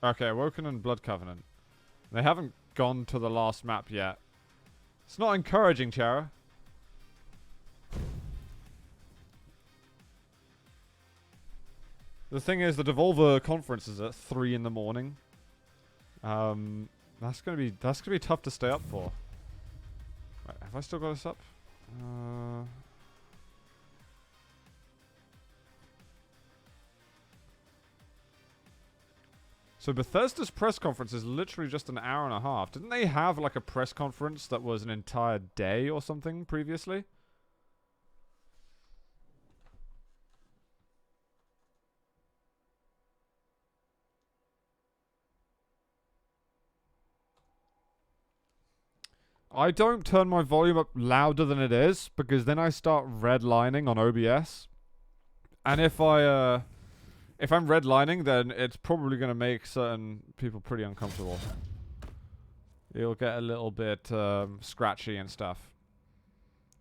Okay, Awoken and Blood Covenant. They haven't gone to the last map yet. It's not encouraging, Chara. The thing is, the Devolver conference is at 3 in the morning. That's gonna be tough to stay up for. Right, have I still got this up? So Bethesda's press conference is literally just an hour and a half. Didn't they have like a press conference that was an entire day or something previously? I don't turn my volume up louder than it is because then I start redlining on OBS. And if I'm redlining, then it's probably going to make certain people pretty uncomfortable. It'll get a little bit scratchy and stuff.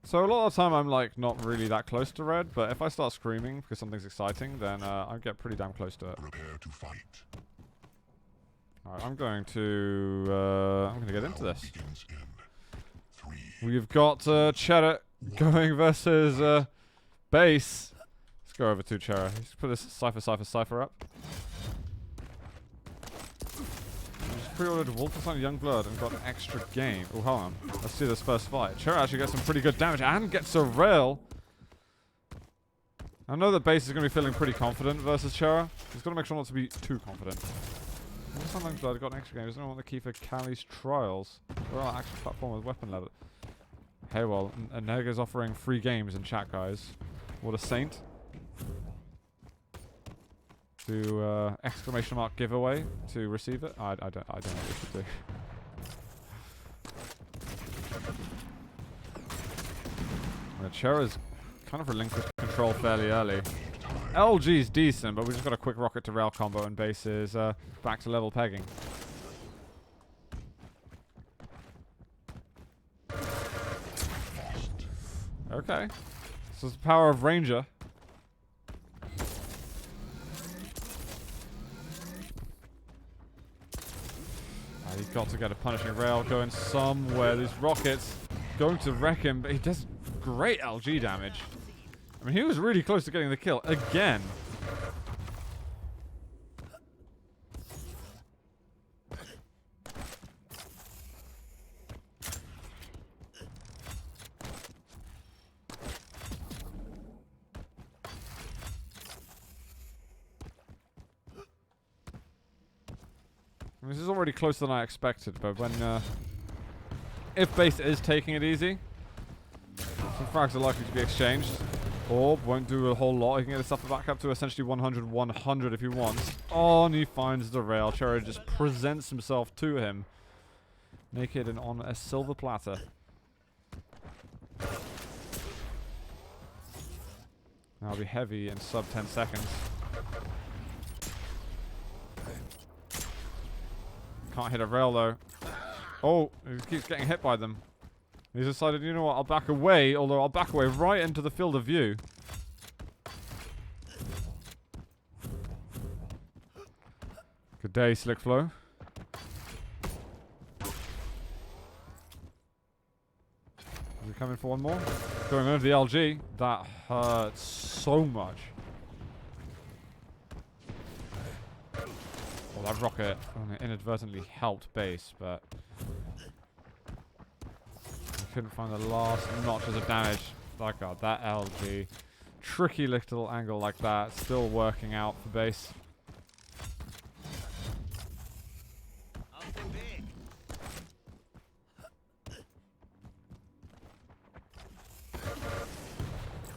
So a lot of the time I'm like not really that close to red, but if I start screaming because something's exciting, then I get pretty damn close to it. Prepare to fight. Alright, I'm going to get into this. Begins in 3. We've got Cheddar going versus Base. Let's go over to Chera. Let's put this Cypher up. Just pre-ordered Wolfenstein Youngblood and got an extra game. Oh, hold on. Let's see this first fight. Chera actually gets some pretty good damage and gets a rail. I know that Base is going to be feeling pretty confident versus Chera. He's got to make sure not to be too confident. Wolfenstein Youngblood got an extra game. Does anyone want the key for Callie's Trials? We're on an action platform with weapon level. Hey, well, Nega's offering free games in chat, guys. What a saint. Do exclamation mark giveaway to receive it? I don't know what we should do. Chera's kind of relinquished control fairly early. LG's decent, but we just got a quick rocket to rail combo and Base is back to level pegging. Okay. This is the power of Ranger. He's got to get a punishing rail going somewhere. These rockets going to wreck him, but he does great LG damage. I mean, he was really close to getting the kill again. This is already closer than I expected, but when if Base is taking it easy, some frags are likely to be exchanged. Orb won't do a whole lot. He can get his stuff back up to essentially 100 if he wants. Oh, and he finds the rail. Cherry just presents himself to him, naked and on a silver platter. That'll be heavy in sub 10 seconds. Can't hit a rail though. Oh, he keeps getting hit by them. He's decided, you know what, I'll back away, although I'll back away right into the field of view. Good day, Slick Flow. Is he coming for one more? Going over the LG. That hurts so much. Well, that rocket only inadvertently helped Base, but couldn't find the last notches of damage. My god, that LG. Tricky little angle like that. Still working out for Base.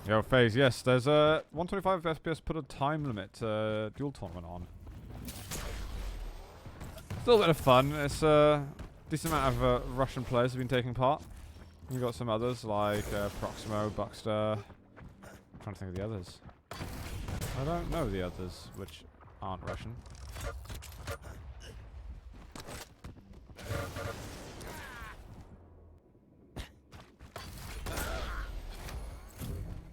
Yo, FaZe, yes, there's a 125 FPS put a time limit duel tournament on. Still a bit of fun. It's a decent amount of Russian players have been taking part. We've got some others like Proximo, Buckster. I'm trying to think of the others. I don't know the others, which aren't Russian.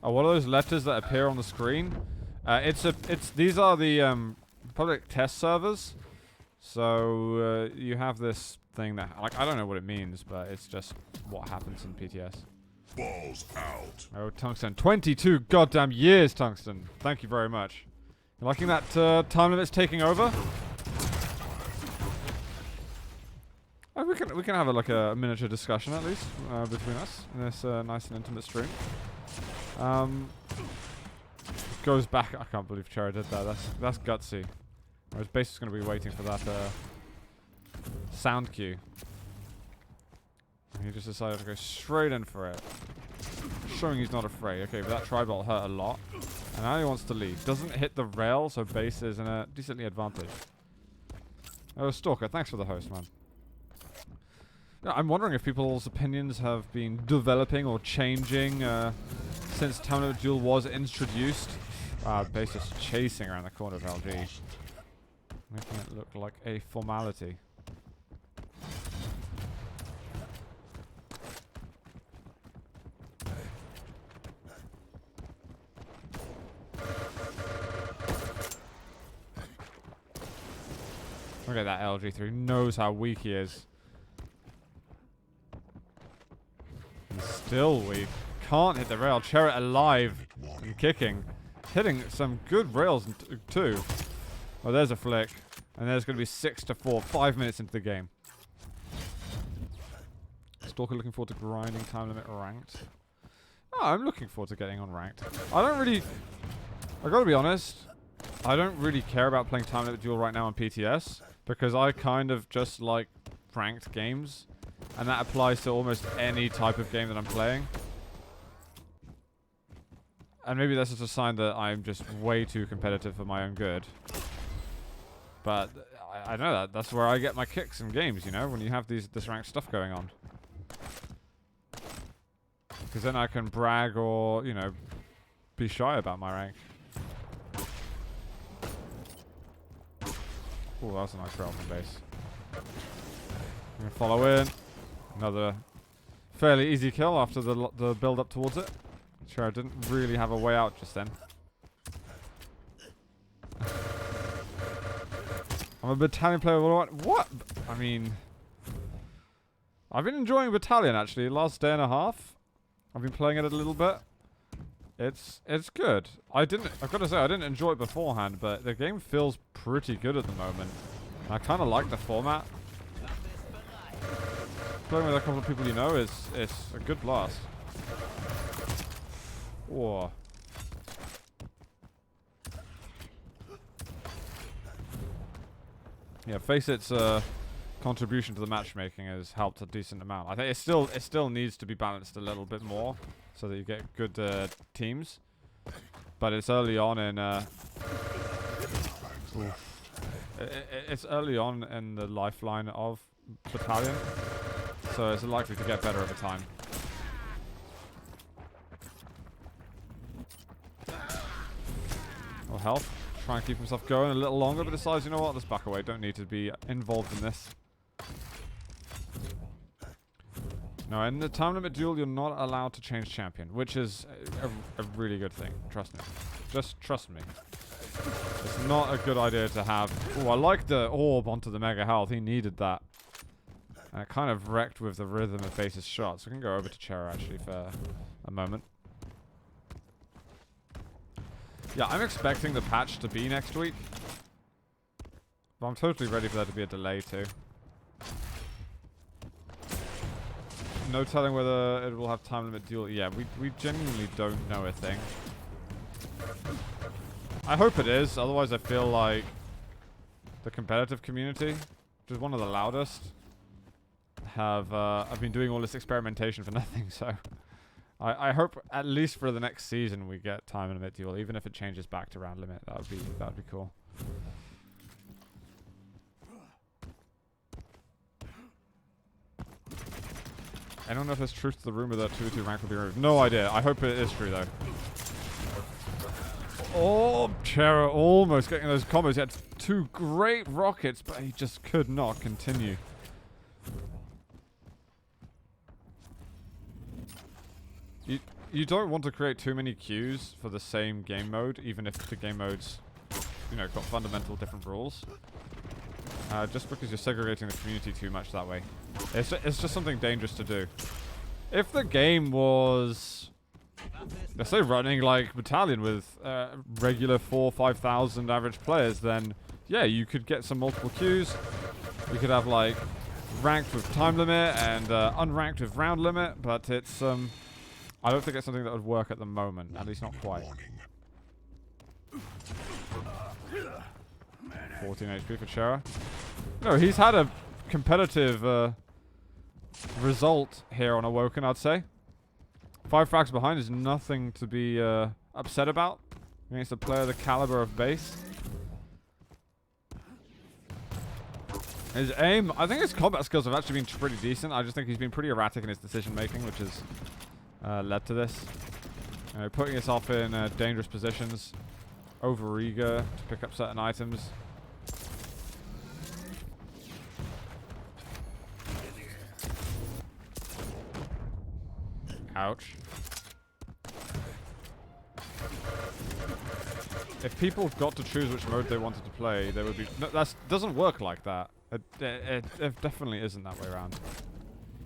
Oh, what are those letters that appear on the screen? These are the public test servers. So you have this thing that, like, I don't know what it means, but it's just what happens in PTS. Balls out. Oh, Tungsten. 22 goddamn years, Tungsten. Thank you very much. You liking that time limit's taking over? Oh, we can have a miniature discussion at least between us in this nice and intimate stream. Goes back. I can't believe Cherry did that. That's gutsy. Whereas Base is going to be waiting for that sound cue. And he just decided to go straight in for it. Showing he's not afraid. Okay, but that tribal hurt a lot. And now he wants to leave. Doesn't hit the rail, so Base is in a decently advantage. Oh, Stalker, thanks for the host, man. Yeah, I'm wondering if people's opinions have been developing or changing since Timelimit Duel was introduced. Base is chasing around the corner of LG. Making it look like a formality. Look at that LG3. Knows how weak he is. He's still weak. Can't hit the rail. Chariot alive and kicking. Hitting some good rails too. Oh, there's a flick. And there's going to be 6-4. 5 minutes into the game. Stalker looking forward to grinding time limit ranked. Oh, I'm looking forward to getting on ranked. I gotta be honest. I don't really care about playing time limit duel right now on PTS. Because I kind of just like ranked games. And that applies to almost any type of game that I'm playing. And maybe that's just a sign that I'm just way too competitive for my own good. But I know that. That's where I get my kicks in games, you know, when you have this ranked stuff going on. Because then I can brag or, you know, be shy about my rank. Oh, that's a nice rail from Base. I'm going to follow in. Another fairly easy kill after the build up towards it. Sure, I didn't really have a way out just then. I'm a Battalion player. What? I mean, I've been enjoying Battalion actually. Last day and a half, I've been playing it a little bit. It's good. I've got to say, I didn't enjoy it beforehand, but the game feels pretty good at the moment. I kind of like the format. Playing with a couple of people you know is a good blast. Whoa. Yeah, Facet's contribution to the matchmaking has helped a decent amount. I think it still needs to be balanced a little bit more so that you get good teams. But it's early on in it's early on in the lifeline of Battalion, so it's likely to get better over time. Well, health. Try and keep himself going a little longer, but decides, you know what, let's back away. Don't need to be involved in this. No, in the time limit duel, you're not allowed to change champion, which is a really good thing. Trust me. Just trust me. It's not a good idea to have... Oh, I like the orb onto the mega health. He needed that. And it kind of wrecked with the rhythm of Face's shots. So we can go over to Chera, actually, for a moment. Yeah, I'm expecting the patch to be next week. But I'm totally ready for there to be a delay, too. No telling whether it will have time limit duel. Yeah, we genuinely don't know a thing. I hope it is, otherwise I feel like the competitive community, which is one of the loudest, have been doing all this experimentation for nothing, so I hope at least for the next season we get time limit duel, even if it changes back to round limit. That would be cool. I don't know if there's truth to the rumor that 2-2 rank will be removed. No idea. I hope it is true though. Oh, Chera almost getting those combos. He had two great rockets, but he just could not continue. You don't want to create too many queues for the same game mode, even if the game modes, you know, got fundamental different rules. just because you're segregating the community too much that way. It's just something dangerous to do. If the game was, let's say, running like Battalion with regular 4,000-5,000 average players, then yeah, you could get some multiple queues. You could have like ranked with time limit and unranked with round limit, but it's I don't think it's something that would work at the moment, at least not quite. 14 HP for Chera. No, he's had a competitive result here on Awoken, I'd say. 5 frags behind is nothing to be upset about against a player the caliber of Base. His aim, I think his combat skills have actually been pretty decent. I just think he's been pretty erratic in his decision making, which has led to this. Putting himself in dangerous positions, over eager to pick up certain items. Ouch. If people got to choose which mode they wanted to play, there would be... No, that doesn't work like that. It definitely isn't that way around.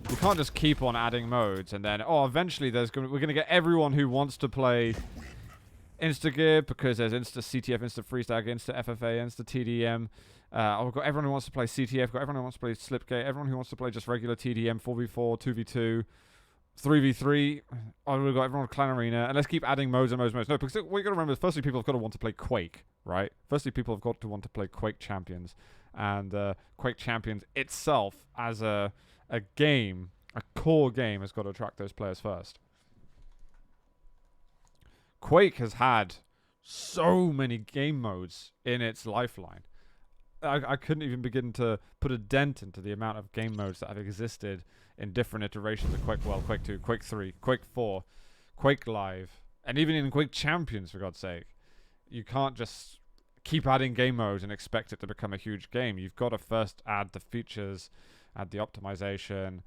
You can't just keep on adding modes and then, oh, eventually we're going to get everyone who wants to play Insta-Gear because there's Insta CTF, Insta Freestag, Insta FFA, Insta TDM. I've got everyone who wants to play CTF, got everyone who wants to play Slipgate, everyone who wants to play just regular TDM, 4v4, 2v2, 3v3. We've got everyone with Clan Arena, and let's keep adding modes and modes and modes. No, because what you got to remember is, firstly, people have got to want to play Quake, right? Firstly, people have got to want to play Quake Champions, and Quake Champions itself as a game, a core game, has got to attract those players first. Quake has had so many game modes in its lifeline. I couldn't even begin to put a dent into the amount of game modes that have existed in different iterations of Quake. Well, Quake 2, Quake 3, Quake 4, Quake Live, and even in Quake Champions, for God's sake. You can't just keep adding game modes and expect it to become a huge game. You've got to first add the features, add the optimization,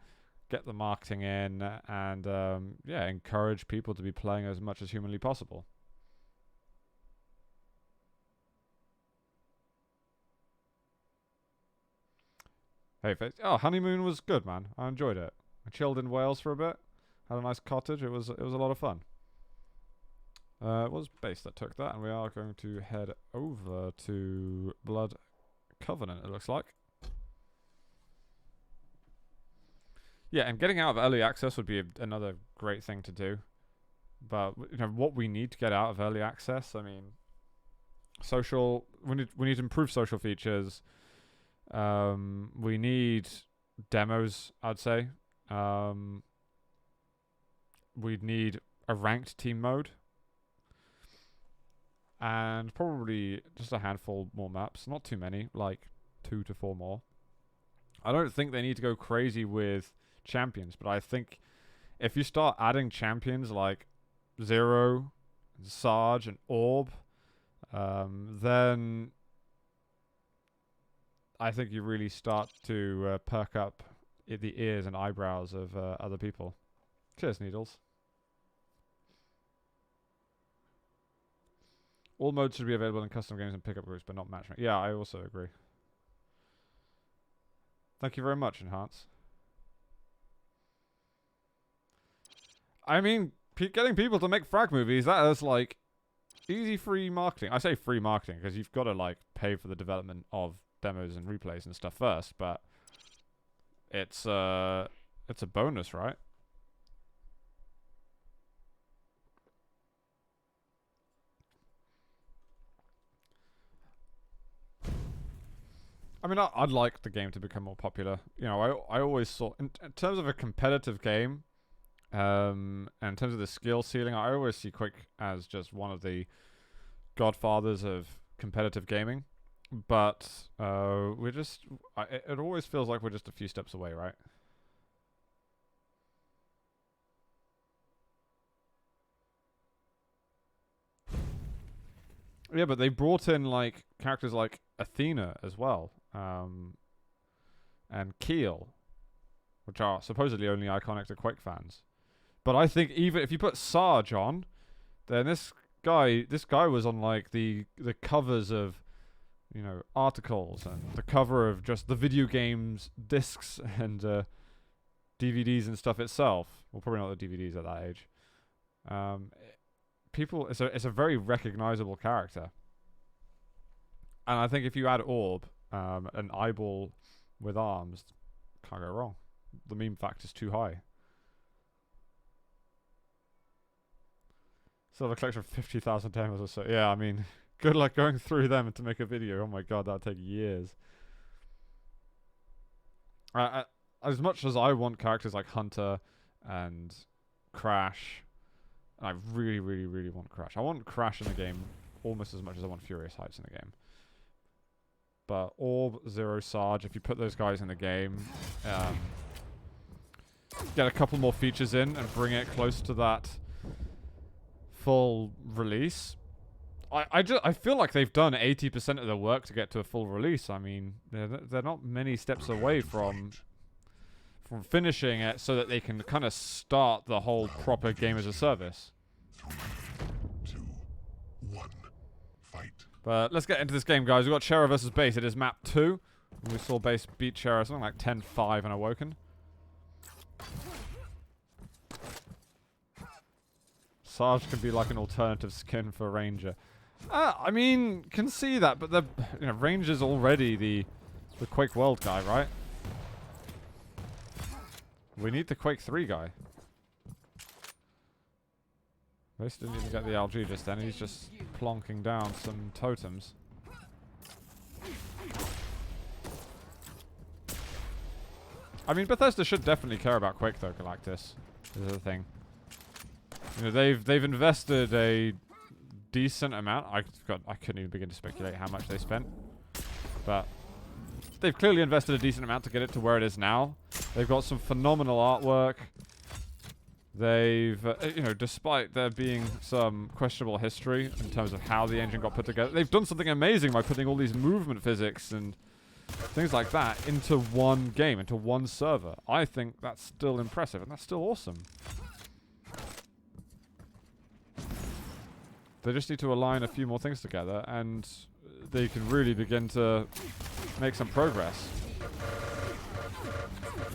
get the marketing in, and yeah, encourage people to be playing as much as humanly possible. Hey, oh, honeymoon was good, man. I enjoyed it. I chilled in Wales for a bit. Had a nice cottage. It was a lot of fun. It was Base that took that, and we are going to head over to Blood Covenant, it looks like. Yeah, and getting out of early access would be another great thing to do. But you know what we need to get out of early access. I mean, social. We need to improve social features. We need demos, I'd say. We'd need a ranked team mode. And probably just a handful more maps. Not too many, like 2 to 4 more. I don't think they need to go crazy with champions, but I think if you start adding champions like Zero, Sarge, and Orb, then I think you really start to perk up the ears and eyebrows of other people. Cheers, Needles. All modes should be available in custom games and pickup groups, but not matchmaking. Yeah, I also agree. Thank you very much, Enhance. I mean, getting people to make frag movies, that is like easy free marketing. I say free marketing because you've got to like pay for the development of demos and replays and stuff first, but it's a bonus, right? I mean, I'd like the game to become more popular. You know, I always saw, in terms of a competitive game, and in terms of the skill ceiling, I always see Quake as just one of the godfathers of competitive gaming. But we're just, it always feels like we're just a few steps away, right? Yeah, but they brought in like characters like Athena as well. And Keel, which are supposedly only iconic to Quake fans. But I think even if you put Sarge on, then this guy was on like the covers of you know, articles and the cover of just the video games discs and DVDs and stuff itself. Well, probably not the DVDs at that age. It's a very recognizable character. And I think if you add Orb, an eyeball with arms, can't go wrong. The meme factor is too high. So a collection of 50,000 demos or so. Yeah, I mean, good luck going through them to make a video. Oh my god, that'd take years. As much as I want characters like Hunter and Crash, and I really, really, really want Crash. I want Crash in the game almost as much as I want Furious Heights in the game. But Orb, Zero, Sarge, if you put those guys in the game, get a couple more features in and bring it close to that full release. I feel like they've done 80% of the work to get to a full release. I mean, they're not many steps away from finishing it so that they can kind of start the whole proper game as a service. 3, 2, 1, fight. But let's get into this game, guys. We've got Chera versus Base. It is map 2. We saw Base beat Chera something like 10-5 and Awoken. Sarge can be like an alternative skin for Ranger. I mean, can see that, but Ranger's already the Quake World guy, right? We need the Quake 3 guy. Base didn't even get the LG just then. He's just plonking down some totems. I mean, Bethesda should definitely care about Quake though, Galactus. Is the thing. You know, they've invested a decent amount. I couldn't even begin to speculate how much they spent, but they've clearly invested a decent amount to get it to where it is now. They've got some phenomenal artwork. They've, despite there being some questionable history in terms of how the engine got put together, they've done something amazing by putting all these movement physics and things like that into one game, into one server. I think that's still impressive, and that's still awesome. They just need to align a few more things together, and they can really begin to make some progress.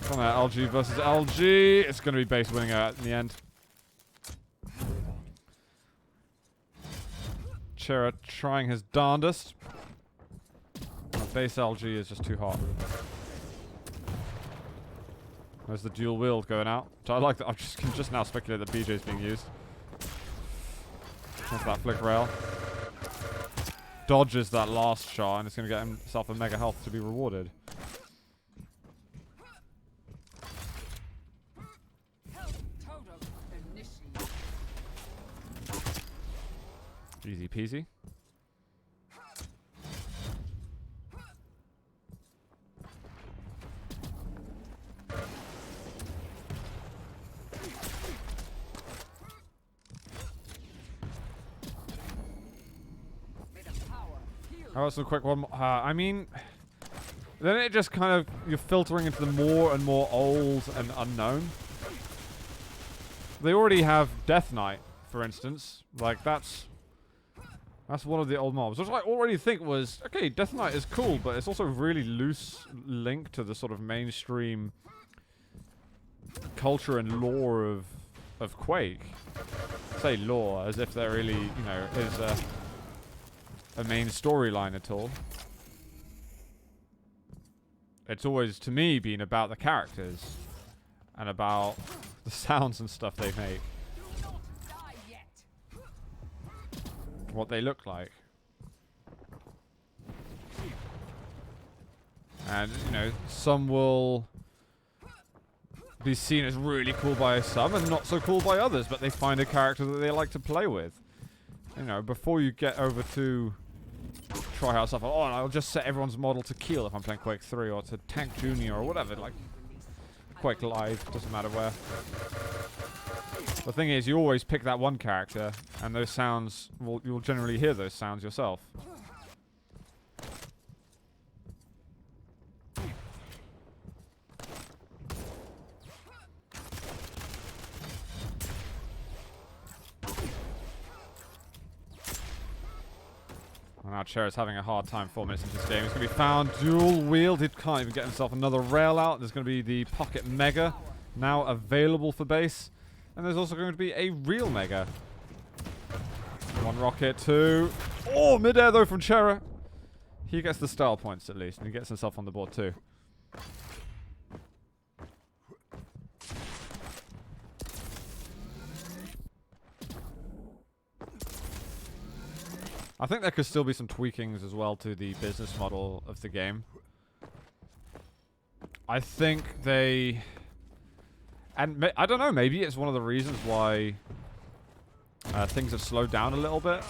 Come on, LG versus LG. It's going to be Base winning out in the end. Chera trying his darndest. Base LG is just too hot. There's the dual wield going out. So I like that. I can just now speculate that BJ is being used. That's that flick rail. Dodges that last shot, and it's going to get himself a mega health to be rewarded. Easy peasy. Oh, so quick one. I mean, then it just kind of, you're filtering into the more and more old and unknown. They already have Death Knight, for instance. Like, that's one of the old mobs, which I already think was, okay, Death Knight is cool, but it's also a really loose link to the sort of mainstream culture and lore of Quake. I say lore as if there really, is a main storyline at all. It's always, to me, been about the characters and about the sounds and stuff they make. What they look like. And, some will be seen as really cool by some and not so cool by others, but they find a character that they like to play with. Before you get over to try out stuff, oh, I'll just set everyone's model to Keel if I'm playing Quake 3, or to Tank Junior or whatever, like Quake Live, doesn't matter where. The thing is, you always pick that one character, and those sounds, you'll generally hear those sounds yourself. And Now Cher's having a hard time 4 minutes into this game. He's going to be found dual wielded. Can't even get himself another rail out. There's going to be the Pocket Mega now available for base. And there's also going to be a real Mega. 1 rocket, 2. Oh, mid-air though from Chera. He gets the style points at least. And he gets himself on the board too. I think there could still be some tweakings as well to the business model of the game. I think they... And I don't know, maybe it's one of the reasons why things have slowed down a little bit.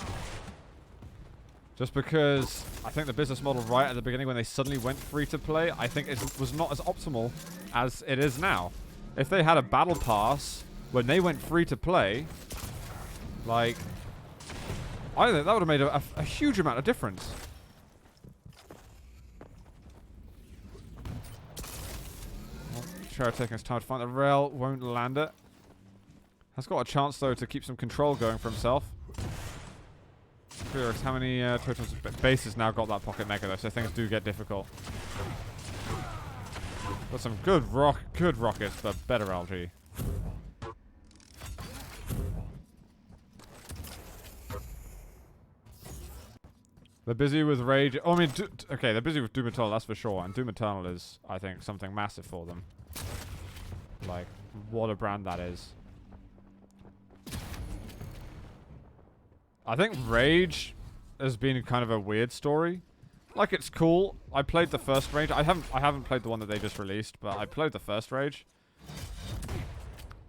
Just because I think the business model right at the beginning when they suddenly went free to play, I think it was not as optimal as it is now. If they had a battle pass when they went free to play, like... I think that would have made a huge amount of difference. Chera taking his time to find the rail, won't land it. Has got a chance though to keep some control going for himself. Curious how many total bases now got that Pocket Mega though, so things do get difficult. Got some good rockets, but better LG. They're busy with Rage. Oh, I mean, okay, they're busy with Doom Eternal, that's for sure. And Doom Eternal is, I think, something massive for them. Like, what a brand that is. I think Rage has been kind of a weird story. Like, it's cool. I played the first Rage. I haven't played the one that they just released, but I played the first Rage.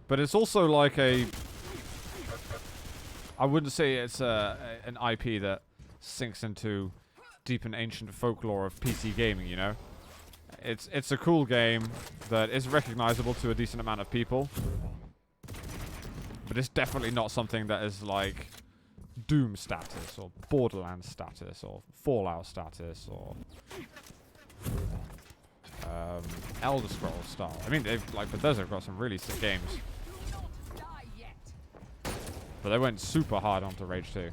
But it's also like a... I wouldn't say it's an IP that sinks into deep and ancient folklore of PC gaming, you know? It's a cool game that is recognizable to a decent amount of people. But it's definitely not something that is like Doom status or Borderlands status or Fallout status or Elder Scrolls style. I mean, they've like Bethesda have got some really sick games. But they went super hard onto Rage 2.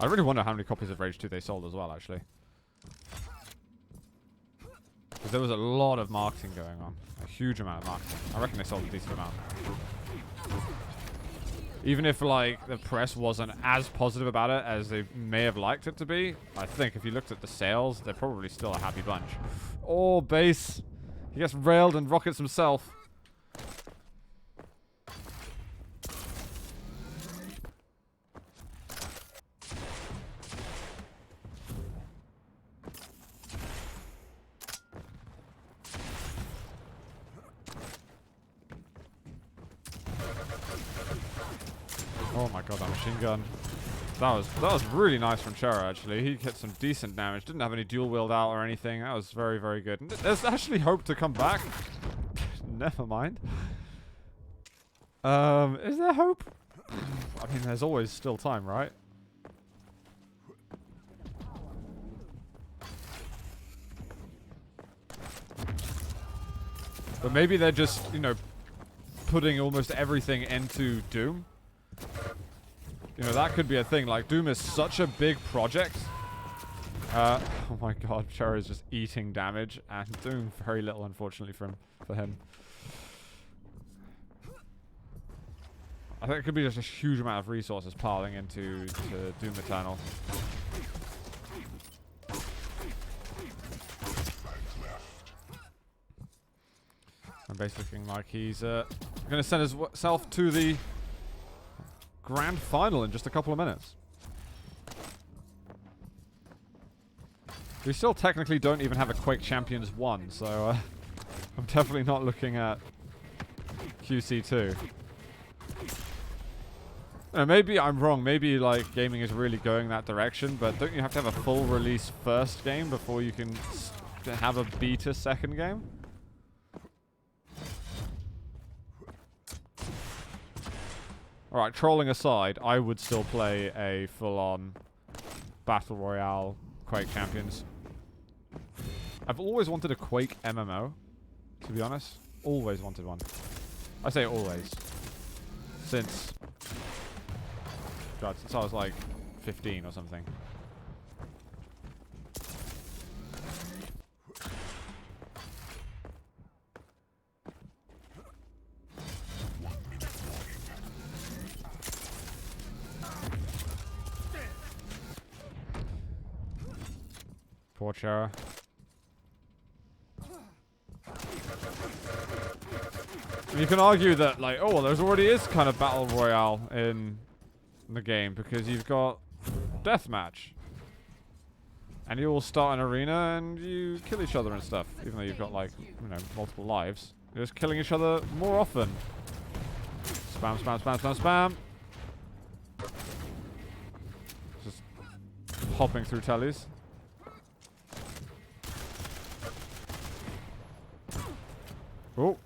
I really wonder how many copies of Rage 2 they sold as well, actually. Because there was a lot of marketing going on. A huge amount of marketing. I reckon they sold a decent amount. Even if, like, the press wasn't as positive about it as they may have liked it to be, I think if you looked at the sales, they're probably still a happy bunch. Oh, base. He gets railed and rockets himself. Oh my god, that machine gun. That was really nice from Chera, actually. He hit some decent damage. Didn't have any dual wield out or anything. That was very, very good. And there's actually hope to come back. Never mind. Is there hope? I mean, there's always still time, right? But maybe they're just, you know, putting almost everything into Doom. You know, that could be a thing. Like, Doom is such a big project. Oh my god, Chera is just eating damage and doing very little, unfortunately, for him. I think it could be just a huge amount of resources piling into Doom Eternal. And basically looking like he's going to send himself to the grand final in just a couple of minutes. We still technically don't even have a Quake Champions 1, so I'm definitely not looking at QC2. Maybe I'm wrong. Maybe like gaming is really going that direction, but don't you have to have a full release first game before you can have a beta second game? Alright, trolling aside, I would still play a full-on Battle Royale Quake Champions. I've always wanted a Quake MMO, to be honest. Always wanted one. I say always. since God, since I was like 15 or something. Poor Chara. You can argue that, like, oh, well, there's already is kind of battle royale in the game because you've got deathmatch, and you all start an arena and you kill each other and stuff. Even though you've got like, you know, multiple lives, you're just killing each other more often. Spam, spam, spam, spam, spam. Just hopping through tellies. Oh.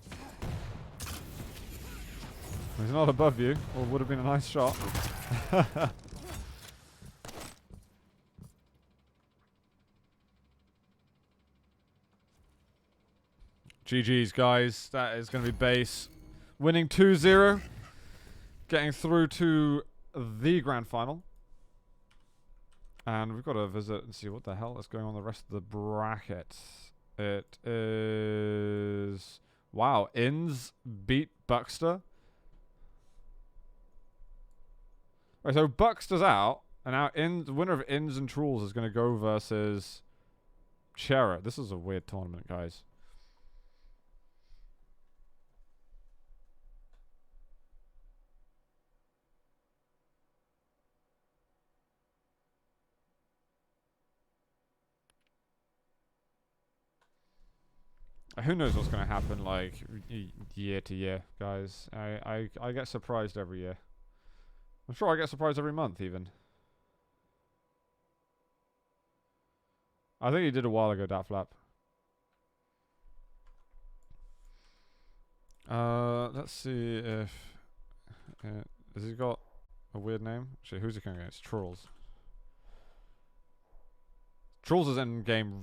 He's not above you, or would have been a nice shot. GG's, guys. That is going to be base. Winning 2-0. Getting through to the grand final. And we've got to visit and see what the hell is going on the rest of the bracket. It is... Wow, Inns beat Buckster. Right, so Buckster's out, and now the winner of Inns and Trulls is going to go versus Chera. This is a weird tournament, guys. Who knows what's going to happen, like, year to year, guys. I get surprised every year. I'm sure I get surprised every month, even. I think he did a while ago, that flap. Let's see if... has he got a weird name? Actually, who's he going against? Trolls. Trolls is in game